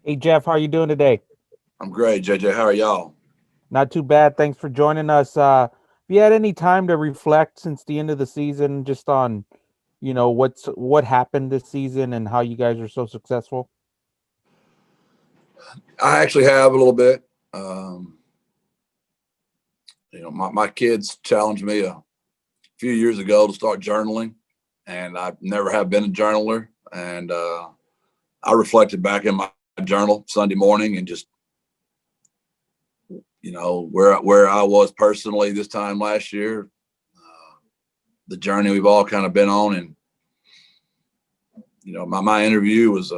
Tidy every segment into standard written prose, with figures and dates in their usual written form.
Hey Jeff, how are you doing today? I'm great, JJ. How are y'all? Not too bad. Thanks for joining us. Have you had any time to reflect since the end of the season, just on, what happened this season and how you guys are so successful? I actually have a little bit. Um, my kids challenged me a few years ago to start journaling, and I never have been a journaler. And I reflected back in my journal Sunday morning and just, where I was personally this time last year, the journey we've all kind of been on. And, my interview was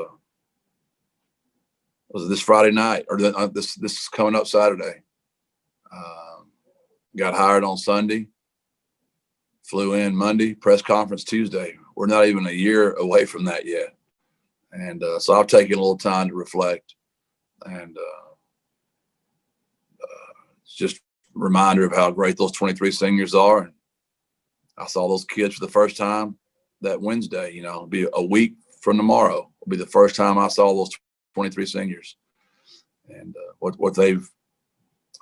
this Friday night, or this is coming up Saturday. Got hired on Sunday, flew in Monday, press conference Tuesday. We're not even a year away from that yet, and so I've taken a little time to reflect, and it's just a reminder of how great those 23 seniors are. And I saw those kids for the first time that Wednesday. It'll be a week from tomorrow. It'll be the first time I saw those 23 seniors, and what they've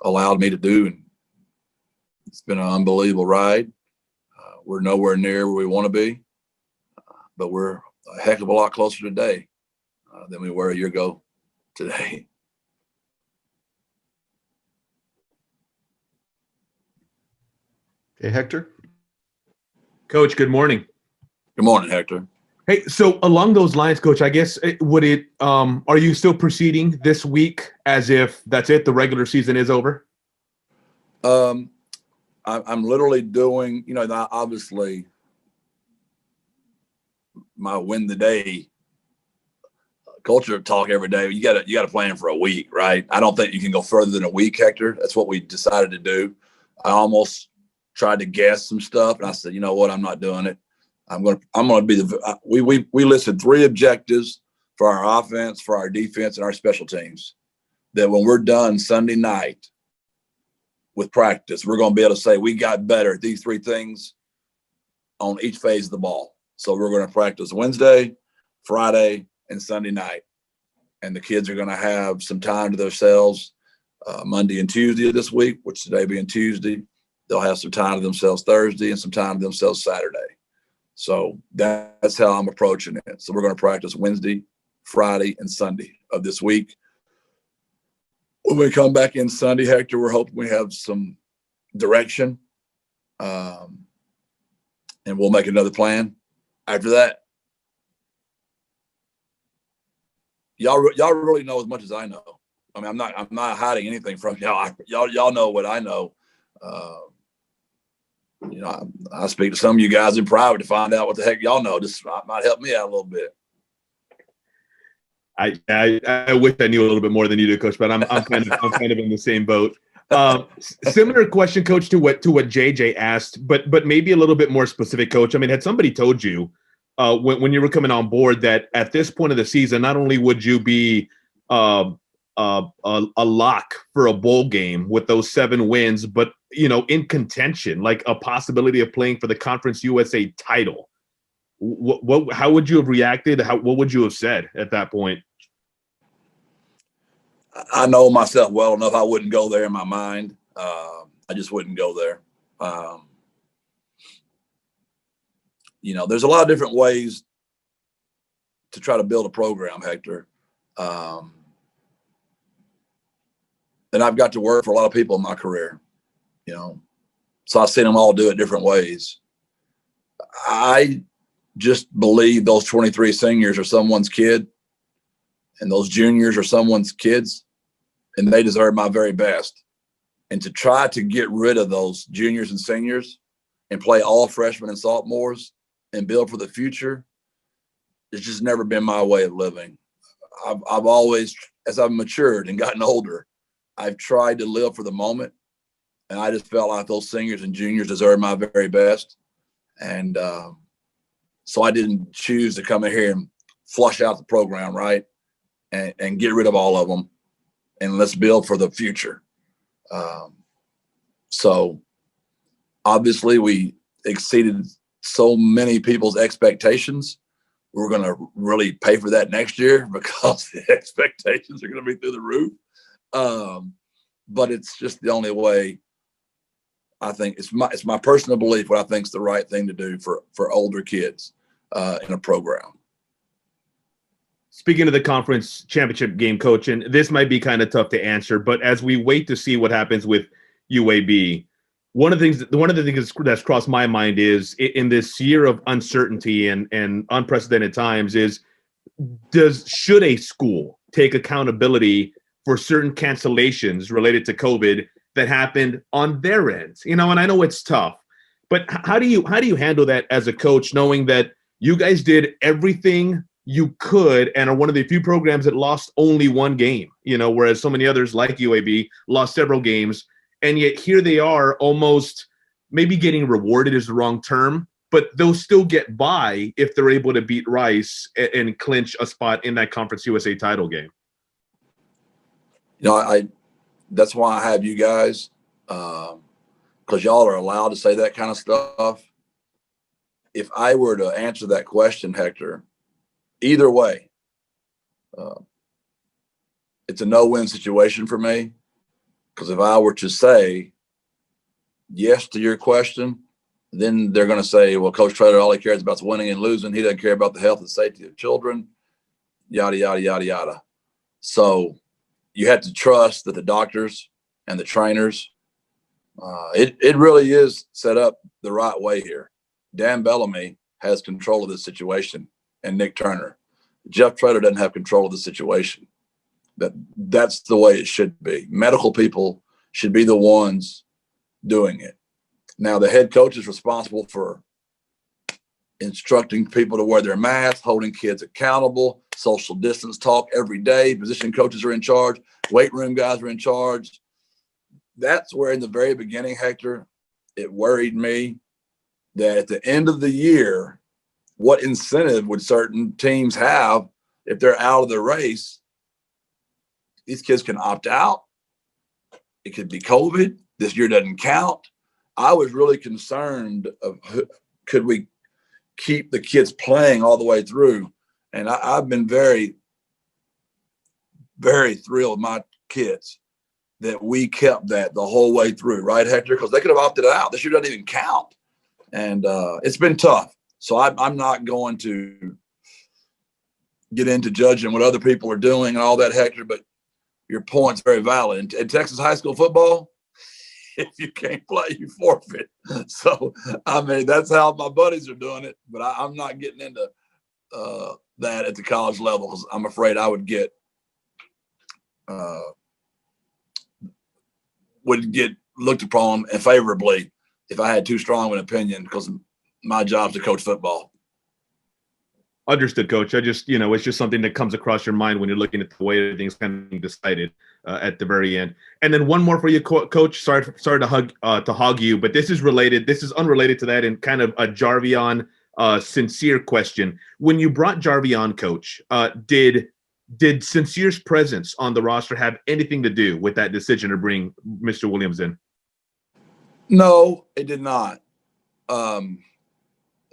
allowed me to do. And it's been an unbelievable ride. We're nowhere near where we want to be, but we're a heck of a lot closer today than we were a year ago today. Hey, Hector. Coach, good morning. Good morning, Hector. Hey, so along those lines, Coach, I guess are you still proceeding this week as if that's it, the regular season is over? I'm literally doing, obviously my win the day culture talk every day. You got to plan for a week, right? I don't think you can go further than a week, Hector. That's what we decided to do. I almost tried to guess some stuff, and I said, you know what, I'm not doing it. I'm going to be we listed 3 objectives for our offense, for our defense, and our special teams, that when we're done Sunday night with practice, we're going to be able to say we got better at these 3 things on each phase of the ball. So we're going to practice Wednesday, Friday, and Sunday night. And the kids are going to have some time to themselves Monday and Tuesday of this week, which today being Tuesday. They'll have some time to themselves Thursday and some time to themselves Saturday. So that's how I'm approaching it. So we're going to practice Wednesday, Friday, and Sunday of this week. When we come back in Sunday, Hector, we're hoping we have some direction, and we'll make another plan after that. Y'all really know as much as I know. I mean, I'm not hiding anything from y'all. Y'all know what I know. I speak to some of you guys in private to find out what the heck y'all know. This might help me out a little bit. I wish I knew a little bit more than you do, Coach, but I'm kind of in the same boat. Similar question, Coach, to what JJ asked, but maybe a little bit more specific, Coach. I mean, had somebody told you when you were coming on board that at this point of the season, not only would you be a lock for a bowl game with those 7 wins, but in contention, like a possibility of playing for the Conference USA title. How would you have reacted? What would you have said at that point? I know myself well enough. I wouldn't go there in my mind. I just wouldn't go there. There's a lot of different ways to try to build a program, Hector. And I've got to work for a lot of people in my career, so I've seen them all do it different ways. I just believe those 23 seniors are someone's kid, and those juniors are someone's kids, and they deserve my very best. And to try to get rid of those juniors and seniors and play all freshmen and sophomores and build for the future, it's just never been my way of living. I've always, as I've matured and gotten older, I've tried to live for the moment, and I just felt like those seniors and juniors deserve my very best. And so I didn't choose to come in here and flush out the program, right, and get rid of all of them, and let's build for the future. So obviously we exceeded so many people's expectations. we're going to really pay for that next year because the expectations are going to be through the roof. But it's just the only way. I think it's my personal belief what I think is the right thing to do for older kids in a program. Speaking of the conference championship game, Coach, and this might be kind of tough to answer, but as we wait to see what happens with UAB, one of the things that's crossed my mind is in this year of uncertainty and unprecedented times is should a school take accountability for certain cancellations related to COVID that happened on their end? And I know it's tough, but how do you handle that as a coach, knowing that you guys did everything you could and are one of the few programs that lost only one game, whereas so many others like UAB lost several games, and yet here they are almost maybe getting rewarded is the wrong term, but they'll still get by if they're able to beat Rice and clinch a spot in that Conference USA title game. That's why I have you guys, because y'all are allowed to say that kind of stuff. If I were to answer that question, Hector, either way, it's a no-win situation for me. Because if I were to say yes to your question, then they're going to say, well, Coach Traylor, all he cares about is winning and losing. He doesn't care about the health and safety of children, yada, yada, yada, yada. So you have to trust that the doctors and the trainers, it really is set up the right way here. Dan Bellamy has control of this situation, and Nick Turner. Jeff Traylor doesn't have control of the situation. That's the way it should be. Medical people should be the ones doing it. Now, the head coach is responsible for instructing people to wear their masks, holding kids accountable, social distance talk every day. Position coaches are in charge. Weight room guys are in charge. That's where in the very beginning, Hector, it worried me that at the end of the year, what incentive would certain teams have if they're out of the race? These kids can opt out. It could be COVID. This year doesn't count. I was really concerned of could we keep the kids playing all the way through. And I've been very, very thrilled with my kids that we kept that the whole way through, right, Hector? Because they could have opted out. This year doesn't even count. And it's been tough. So I'm not going to get into judging what other people are doing and all that, Hector, but your point's very valid. In Texas high school football, if you can't play, you forfeit. So, that's how my buddies are doing it, but I'm not getting into that at the college level because I'm afraid I would get looked upon favorably if I had too strong an opinion because my job's to coach football. Understood, Coach. I just, it's just something that comes across your mind when you're looking at the way everything's kind of being decided at the very end. And then one more for you, Coach. Sorry to hog you, but this is related. This is unrelated to that and kind of a Jarvion sincere question. When you brought Jarvion, Coach, did Sincere's presence on the roster have anything to do with that decision to bring Mr. Williams in? No, it did not.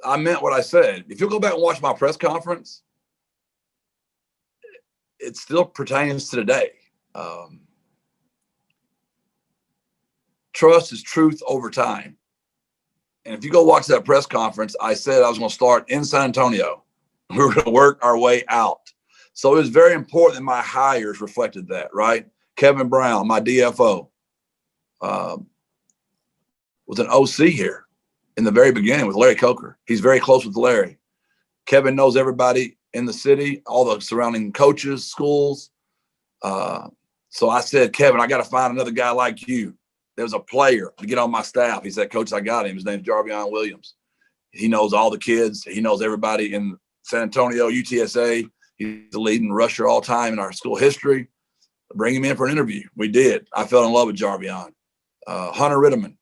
I meant what I said. If you'll go back and watch my press conference, it still pertains to today. Trust is truth over time. And if you go watch that press conference, I said I was going to start in San Antonio. We were going to work our way out. So it was very important that my hires reflected that, right? Kevin Brown, my DFO, was an OC here in the very beginning with Larry Coker. He's very close with Larry. Kevin knows everybody in the city, all the surrounding coaches, schools. So I said, Kevin, I got to find another guy like you. There was a player to get on my staff. He said, Coach, I got him. His name's Jarvion Williams. He knows all the kids. He knows everybody in San Antonio, UTSA. He's the leading rusher all time in our school history. Bring him in for an interview. We did. I fell in love with Jarvion. Hunter Ritterman,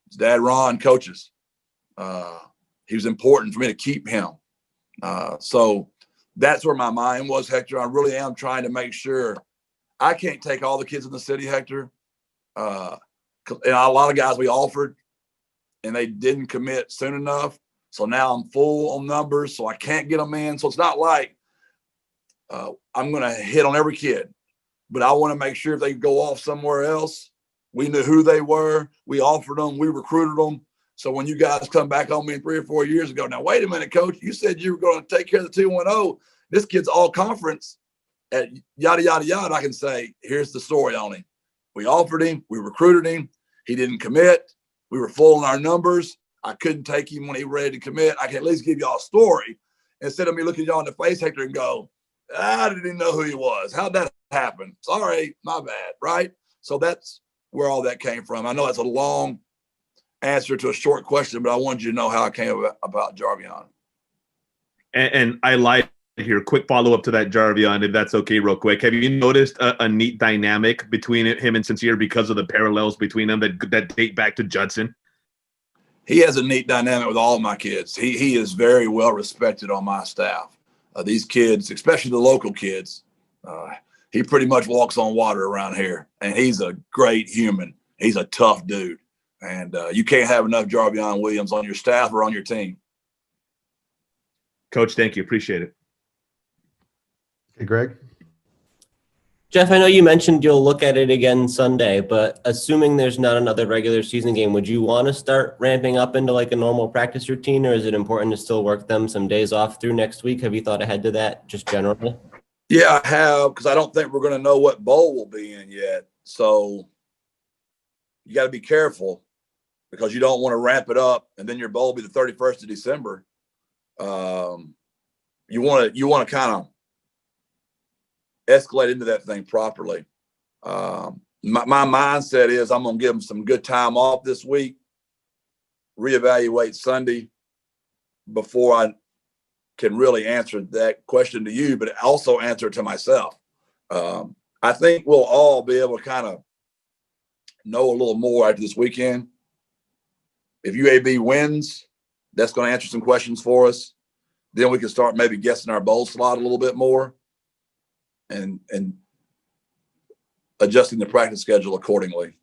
his dad, Ron, coaches. He was important for me to keep him. So that's where my mind was, Hector. I really am trying to make sure I can't take all the kids in the city, Hector. And a lot of guys we offered and they didn't commit soon enough. So now I'm full on numbers, so I can't get them in. So it's not like I'm going to hit on every kid, but I want to make sure if they go off somewhere else, we knew who they were. We offered them. We recruited them. So when you guys come back on me 3 or 4 years ago, now, wait a minute, coach, you said you were going to take care of the 2-1-0. This kid's all conference at yada, yada, yada. I can say, here's the story on him. We offered him. We recruited him. He didn't commit. We were full on our numbers. I couldn't take him when he was ready to commit. I can at least give y'all a story instead of me looking y'all in the face, Hector, and go, I didn't even know who he was. How'd that happen? Sorry, my bad, right? So that's where all that came from. I know that's a long answer to a short question, but I wanted you to know how I came about Jarvion. And I lied here. Quick follow-up to that, Jarvion, if that's okay, real quick. Have you noticed a neat dynamic between him and Sincere because of the parallels between them that date back to Judson? He has a neat dynamic with all of my kids. He is very well respected on my staff. These kids, especially the local kids, he pretty much walks on water around here, and he's a great human. He's a tough dude, and you can't have enough Jarvion Williams on your staff or on your team. Coach, thank you. Appreciate it. Okay, Greg? Jeff, I know you mentioned you'll look at it again Sunday, but assuming there's not another regular season game, would you want to start ramping up into like a normal practice routine, or is it important to still work them some days off through next week? Have you thought ahead to that just generally? Yeah, I have, because I don't think we're going to know what bowl we'll be in yet. So you got to be careful because you don't want to ramp it up and then your bowl will be the 31st of December. You want to kind of escalate into that thing properly. My mindset is I'm going to give them some good time off this week, reevaluate Sunday before I can really answer that question to you, but also answer it to myself. I think we'll all be able to kind of know a little more after this weekend. If UAB wins, that's going to answer some questions for us. Then we can start maybe guessing our bowl slot a little bit more and adjusting the practice schedule accordingly.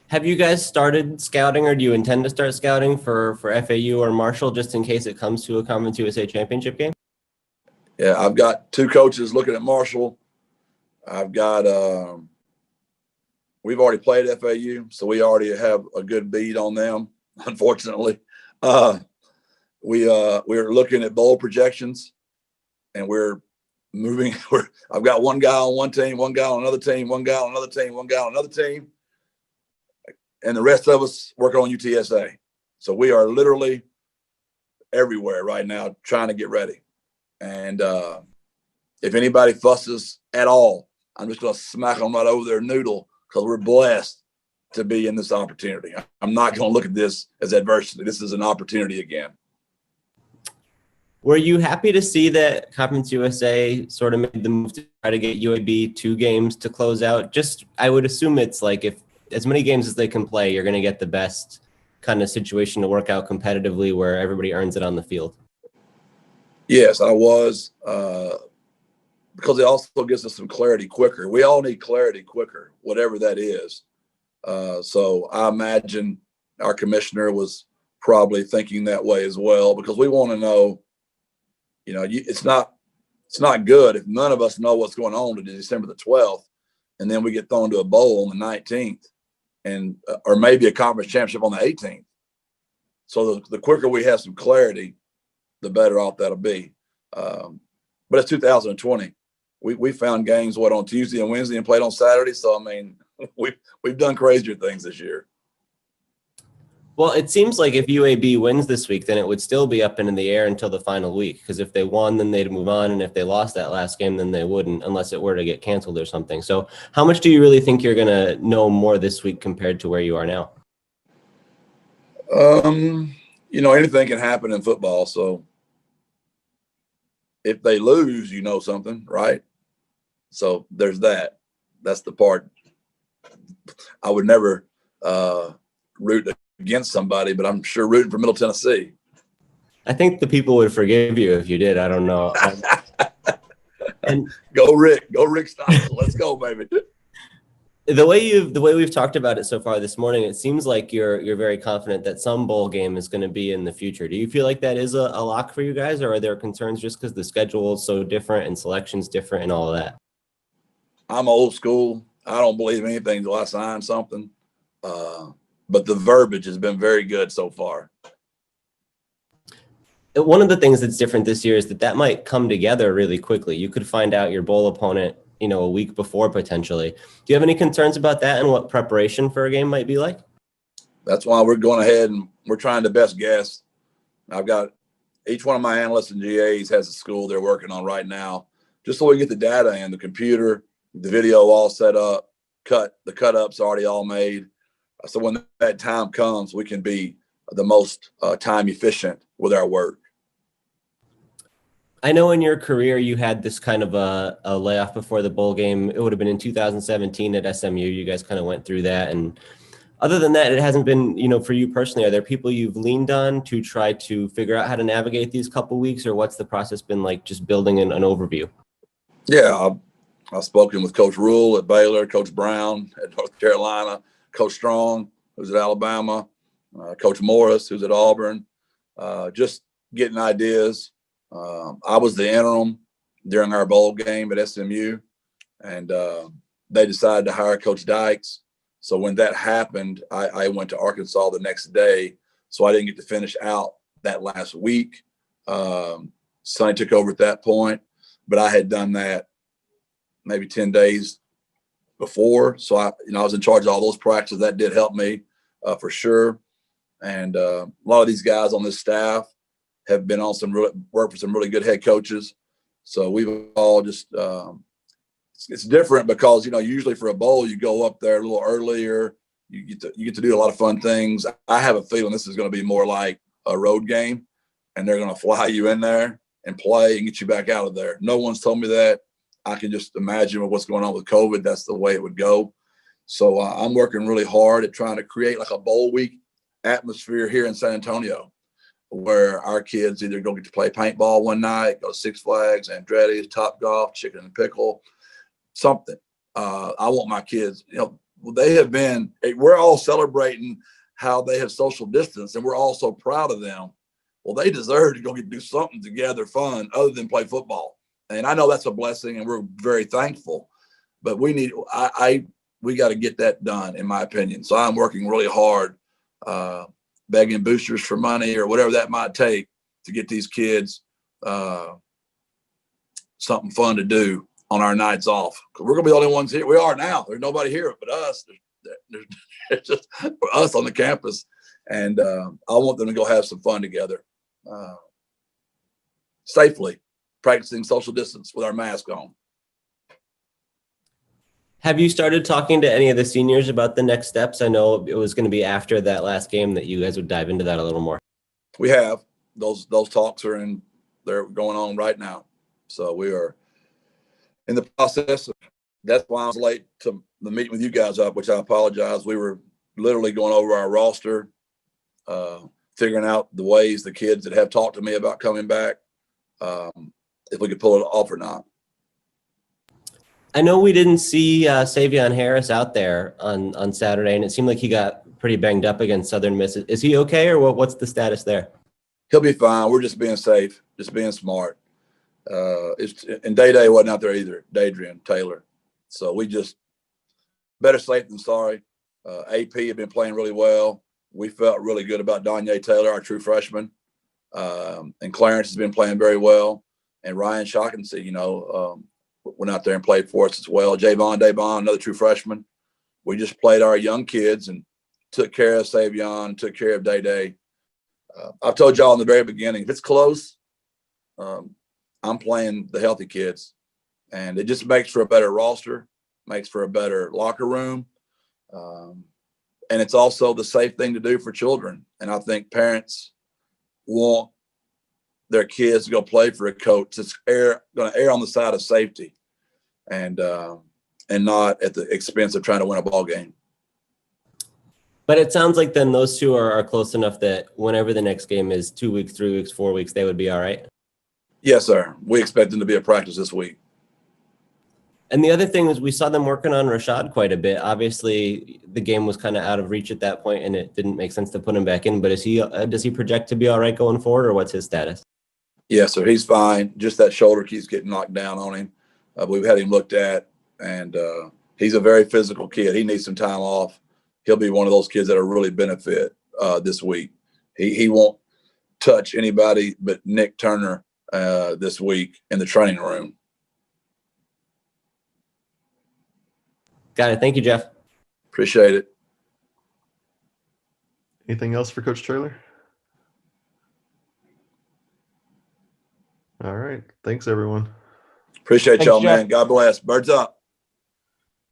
Have you guys started scouting, or do you intend to start scouting for FAU or Marshall just in case it comes to a Conference USA championship game? Yeah, I've got 2 coaches looking at Marshall. I've got we've already played FAU, so we already have a good bead on them, unfortunately. We're looking at bowl projections, and we're moving. I've got one guy on one team, one guy on another team, one guy on another team, one guy on another team, and the rest of us work on UTSA. So we are literally everywhere right now trying to get ready. And if anybody fusses at all, I'm just going to smack them right over their noodle because we're blessed to be in this opportunity. I'm not going to look at this as adversity. This is an opportunity again. Were you happy to see that Conference USA sort of made the move to try to get UAB 2 games to close out? Just, I would assume it's like if as many games as they can play, you're going to get the best kind of situation to work out competitively where everybody earns it on the field. Yes, I was, because it also gives us some clarity quicker. We all need clarity quicker, whatever that is. So I imagine our commissioner was probably thinking that way as well, because we want to know, it's not good if none of us know what's going on to December the 12th, and then we get thrown to a bowl on the 19th, and or maybe a conference championship on the 18th. So the quicker we have some clarity, the better off that'll be. But it's 2020. We found games on Tuesday and Wednesday and played on Saturday. So I mean, we've done crazier things this year. Well, it seems like if UAB wins this week, then it would still be up into the air until the final week. Because if they won, then they'd move on, and if they lost that last game, then they wouldn't, unless it were to get canceled or something. So, how much do you really think you're going to know more this week compared to where you are now? Anything can happen in football. So, if they lose, something, right? So there's that. That's the part. I would never root against somebody, but I'm sure rooting for Middle Tennessee. I think the people would forgive you if you did. I don't know. And go Rick Stockton. Let's go, baby. The way we've talked about it so far this morning, it seems like you're very confident that some bowl game is going to be in the future. Do you feel like that is a lock for you guys, or are there concerns just because the schedule is so different and selection's different and all of that? I'm old school. I don't believe anything until I sign something. But the verbiage has been very good so far. One of the things that's different this year is that might come together really quickly. You could find out your bowl opponent, a week before potentially. Do you have any concerns about that and what preparation for a game might be like? That's why we're going ahead and we're trying to best guess. I've got each one of my analysts and GAs has a school they're working on right now, just so we get the data and the computer, the video all set up, the cut ups already all made. So when that time comes, we can be the most time efficient with our work. I know in your career you had this kind of a layoff before the bowl game. It would have been in 2017 at SMU. You guys kind of went through that. And other than that, it hasn't been, for you personally, are there people you've leaned on to try to figure out how to navigate these couple weeks, or what's the process been like just building an overview? Yeah, I've spoken with Coach Rule at Baylor, Coach Brown at North Carolina, Coach Strong, who's at Alabama, Coach Morris, who's at Auburn, just getting ideas. I was the interim during our bowl game at SMU, and they decided to hire Coach Dykes. So when that happened, I went to Arkansas the next day, so I didn't get to finish out that last week. Sonny took over at that point, but I had done that maybe 10 days before. So I was in charge of all those practices. That did help me for sure. And a lot of these guys on this staff have been on work for some really good head coaches. So we've all just, it's different because, usually for a bowl, you go up there a little earlier. You get to do a lot of fun things. I have a feeling this is going to be more like a road game, and they're going to fly you in there and play and get you back out of there. No one's told me that. I can just imagine with what's going on with COVID, that's the way it would go. So I'm working really hard at trying to create like a bowl week atmosphere here in San Antonio, where our kids either go get to play paintball one night, go to Six Flags, Andretti's, Top Golf, Chicken and Pickle, something. I want my kids, we're all celebrating how they have social distance, and we're all so proud of them. Well, they deserve to go get to do something together fun other than play football. And I know that's a blessing, and we're very thankful, but we got to get that done, in my opinion. So I'm working really hard, begging boosters for money or whatever that might take to get these kids something fun to do on our nights off. We're going to be the only ones here. We are now. There's nobody here but us. There's just us on the campus. And I want them to go have some fun together safely, practicing social distance with our mask on. Have you started talking to any of the seniors about the next steps? I know it was going to be after that last game that you guys would dive into that a little more. We have. Those talks they're going on right now. So we are in the process. That's why I was late to the meeting with you guys up, which I apologize. We were literally going over our roster, figuring out the ways the kids that have talked to me about coming back, if we could pull it off or not. I know we didn't see Savion Harris out there on Saturday, and it seemed like he got pretty banged up against Southern Miss. Is he okay, or what's the status there? He'll be fine. We're just being safe, just being smart. And Day wasn't out there either, Dadrian Taylor. So we just better safe than sorry. AP had been playing really well. We felt really good about Donye Taylor, our true freshman. And Clarence has been playing very well. And Ryan Shaughnessy, went out there and played for us as well. Javon Davon, another true freshman. We just played our young kids and took care of Savion, took care of Day. I've told y'all in the very beginning, if it's close, I'm playing the healthy kids. And it just makes for a better roster, makes for a better locker room. And it's also the safe thing to do for children. And I think parents want their kids to go play for a coach that's going to err on the side of safety and not at the expense of trying to win a ball game. But it sounds like then those two are close enough that whenever the next game is 2 weeks, 3 weeks, 4 weeks, they would be all right? Yes, sir. We expect them to be at practice this week. And the other thing is we saw them working on Rashad quite a bit. Obviously, the game was kind of out of reach at that point, and it didn't make sense to put him back in. But does he project to be all right going forward, or what's his status? Yeah, so he's fine. Just that shoulder keeps getting knocked down on him. We've had him looked at, and he's a very physical kid. He needs some time off. He'll be one of those kids that will really benefit this week. He won't touch anybody but Nick Turner this week in the training room. Got it. Thank you, Jeff. Appreciate it. Anything else for Coach Traylor? All right. Thanks, everyone. Appreciate Thanks, y'all, Jeff. man. God bless. Birds up.